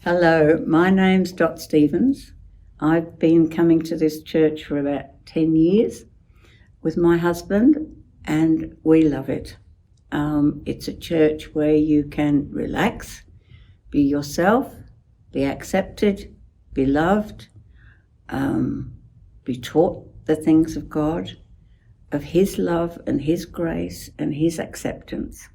Hello, my name's Dot Stevens. I've been coming to this church for about 10 years with my husband, and we love it. It's a church where you can relax, be yourself, be accepted, be loved, be taught the things of God, of His love and His grace and His acceptance.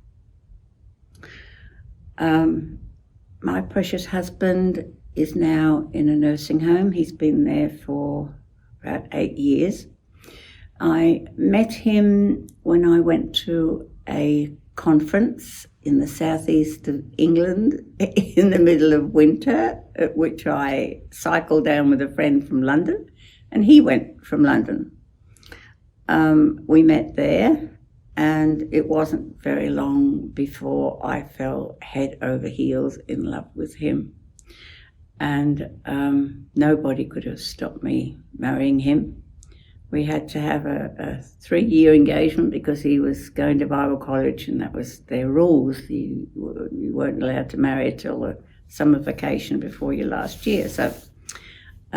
My precious husband is now in a nursing home. He's been there for about 8 years. I met him when I went to a conference in the southeast of England in the middle of winter, at which I cycled down with a friend from London, and he went from London. We met there, and it wasn't very long before I fell head over heels in love with him. And nobody could have stopped me marrying him. We had to have a 3-year engagement because he was going to Bible college, and that was their rules. You weren't allowed to marry till the summer vacation before your last year. So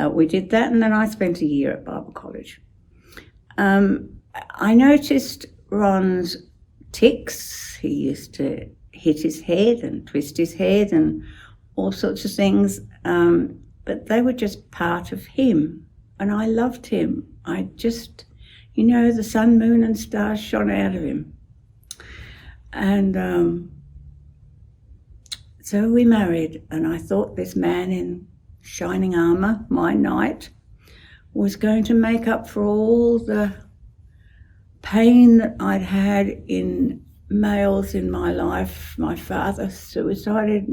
we did that, and then I spent a year at Bible college. I noticed Ron's tics. He used to hit his head and twist his head and all sorts of things, but they were just part of him, and I loved him. I just, the sun, moon and stars shone out of him. And so we married, and I thought this man in shining armour, my knight, was going to make up for all the pain that I'd had in males in my life. My father suicided.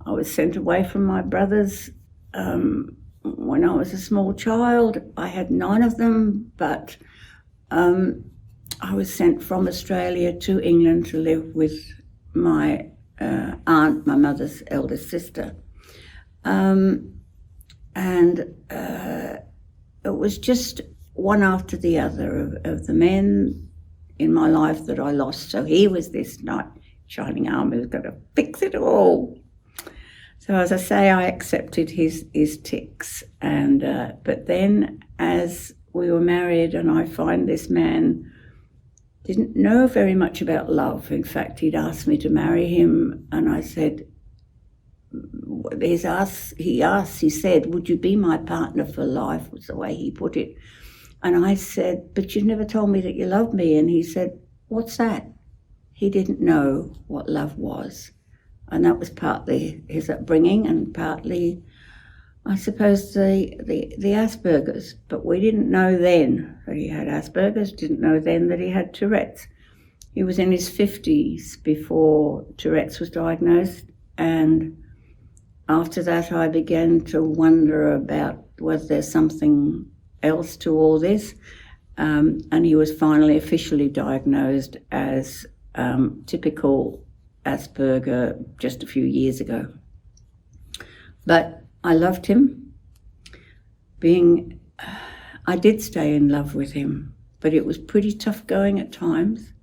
I was sent away from my brothers when I was a small child. I had 9 of them, but I was sent from Australia to England to live with my aunt, my mother's eldest sister. And it was just one after the other of the men in my life that I lost. So he was this knight shining armour who's got to fix it all. So as I say, I accepted his tics. And but then as we were married, and I find this man didn't know very much about love. In fact, he'd asked me to marry him, and I said, he said, would you be my partner for life, was the way he put it. And I said, but you never told me that you loved me. And he said, what's that? He didn't know what love was. And that was partly his upbringing and partly, I suppose, the Aspergers. But we didn't know then that he had Aspergers, didn't know then that he had Tourette's. He was in his 50s before Tourette's was diagnosed. And after that, I began to wonder about was there something else to all this, and he was finally officially diagnosed as typical Asperger just a few years ago. But I loved him. I did stay in love with him, but it was pretty tough going at times.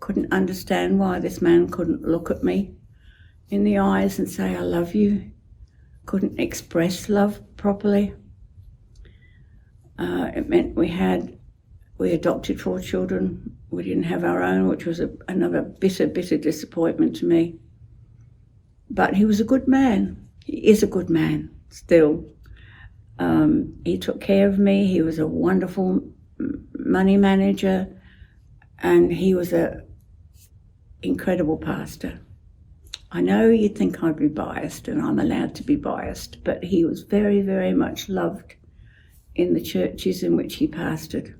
Couldn't understand why this man couldn't look at me in the eyes and say, I love you. Couldn't express love properly. It meant we adopted 4 children. We didn't have our own, which was another bitter disappointment to me. But he was a good man. He is a good man still. He took care of me. He was a wonderful money manager, and he was an incredible pastor. I know you think I'd be biased, and I'm allowed to be biased, but he was very, very much loved in the churches in which he pastored.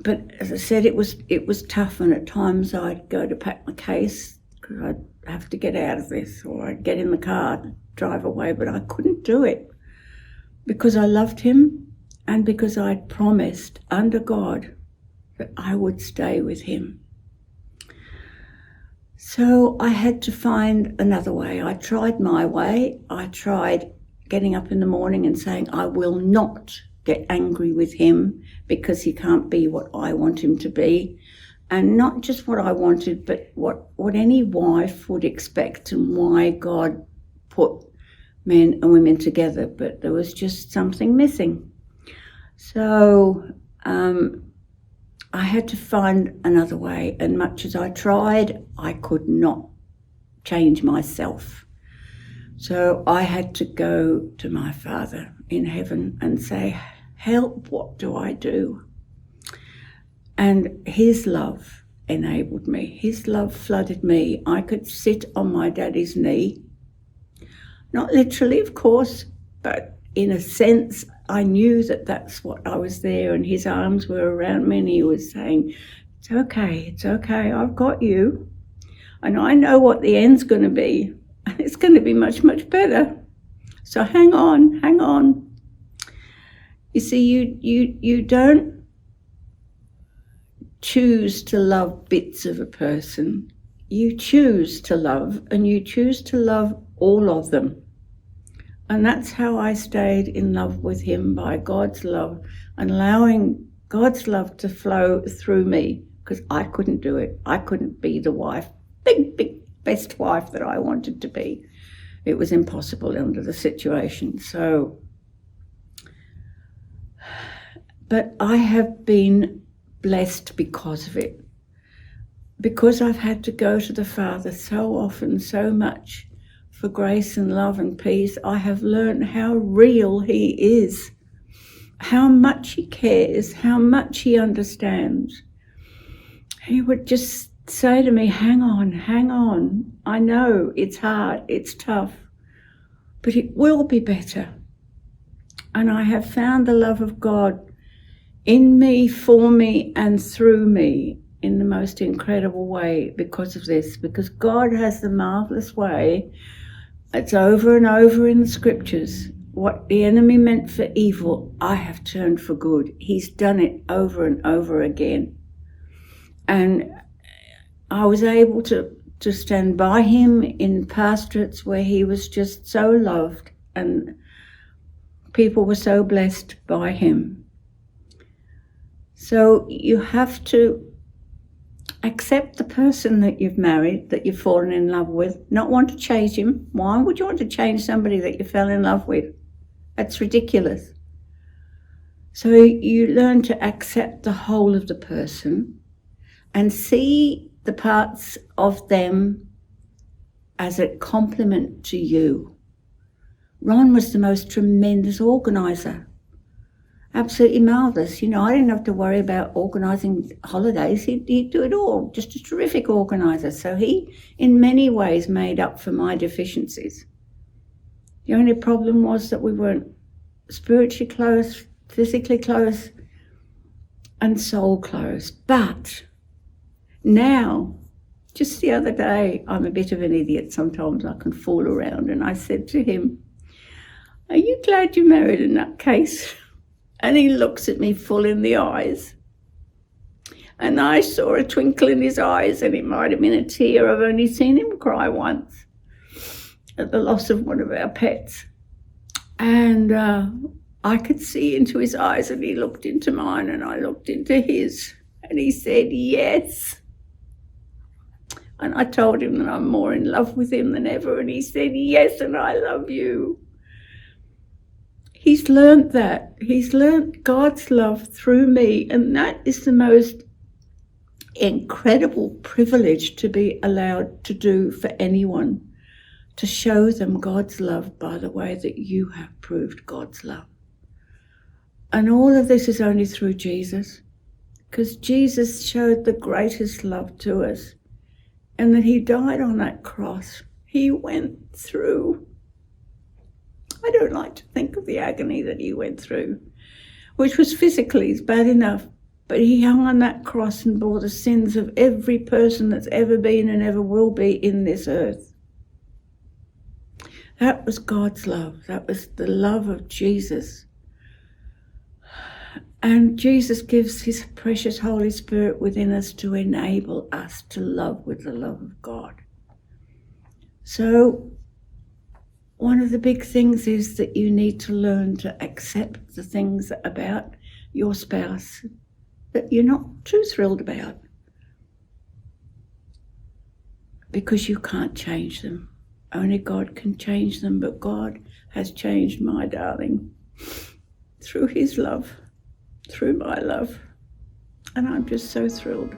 But as I said, it was tough, and at times I'd go to pack my case because I'd have to get out of this, or I'd get in the car and drive away, but I couldn't do it because I loved him and because I'd promised under God that I would stay with him. So I had to find another way. I tried my way. I tried getting up in the morning and saying, I will not get angry with him because he can't be what I want him to be. and not just what I wanted, but what any wife would expect, and why God put men and women together. But there was just something missing. So I had to find another way, and much as I tried, I could not change myself. So I had to go to my Father in heaven and say, help, what do I do? And his love enabled me. His love flooded me. I could sit on my daddy's knee. Not literally, of course, but in a sense, I knew that that's what I was there, and his arms were around me, and he was saying, it's okay, I've got you. And I know what the end's going to be, and it's going to be much, much better. So hang on. You see, you don't choose to love bits of a person. You choose to love, and you choose to love all of them. And that's how I stayed in love with him, by God's love, and allowing God's love to flow through me, because I couldn't do it. I couldn't be the wife, big, best wife that I wanted to be. It was impossible under the situation. So, but I have been blessed because of it, because I've had to go to the Father so often, so much, for grace and love and peace. I have learned how real he is, how much he cares, how much he understands. He would just say to me, hang on. I know it's hard, it's tough, but it will be better. And I have found the love of God in me, for me, and through me in the most incredible way because of this, because God has the marvelous way. It's over and over in the scriptures. What the enemy meant for evil, I have turned for good. He's done it over and over again. And I was able to stand by him in pastorates where he was just so loved, and people were so blessed by him. So you have to accept the person that you've married, that you've fallen in love with, not want to change him. Why would you want to change somebody that you fell in love with? That's ridiculous. So you learn to accept the whole of the person and see the parts of them as a compliment to you. Ron was the most tremendous organiser. Absolutely marvellous. You know, I didn't have to worry about organising holidays. He'd do it all. Just a terrific organiser. So he, in many ways, made up for my deficiencies. The only problem was that we weren't spiritually close, physically close, and soul close. But now, just the other day, I'm a bit of an idiot. Sometimes I can fool around. And I said to him, are you glad you married a nutcase? And he looks at me full in the eyes. And I saw a twinkle in his eyes, and it might have been a tear. I've only seen him cry once at the loss of one of our pets. And I could see into his eyes, and he looked into mine, and I looked into his. And he said, yes. And I told him that I'm more in love with him than ever. And he said, yes, and I love you. He's learnt that. He's learnt God's love through me, and that is the most incredible privilege to be allowed to do for anyone, to show them God's love by the way that you have proved God's love. And all of this is only through Jesus, because Jesus showed the greatest love to us, and that he died on that cross. He went through. I don't like to think of the agony that he went through, which was physically bad enough, but he hung on that cross and bore the sins of every person that's ever been and ever will be in this earth. That was God's love. That was the love of Jesus. And Jesus gives his precious Holy Spirit within us to enable us to love with the love of God. So one of the big things is that you need to learn to accept the things about your spouse that you're not too thrilled about. because you can't change them. Only God can change them, but God has changed my darling through his love, through my love. And I'm just so thrilled.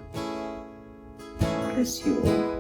Bless you all.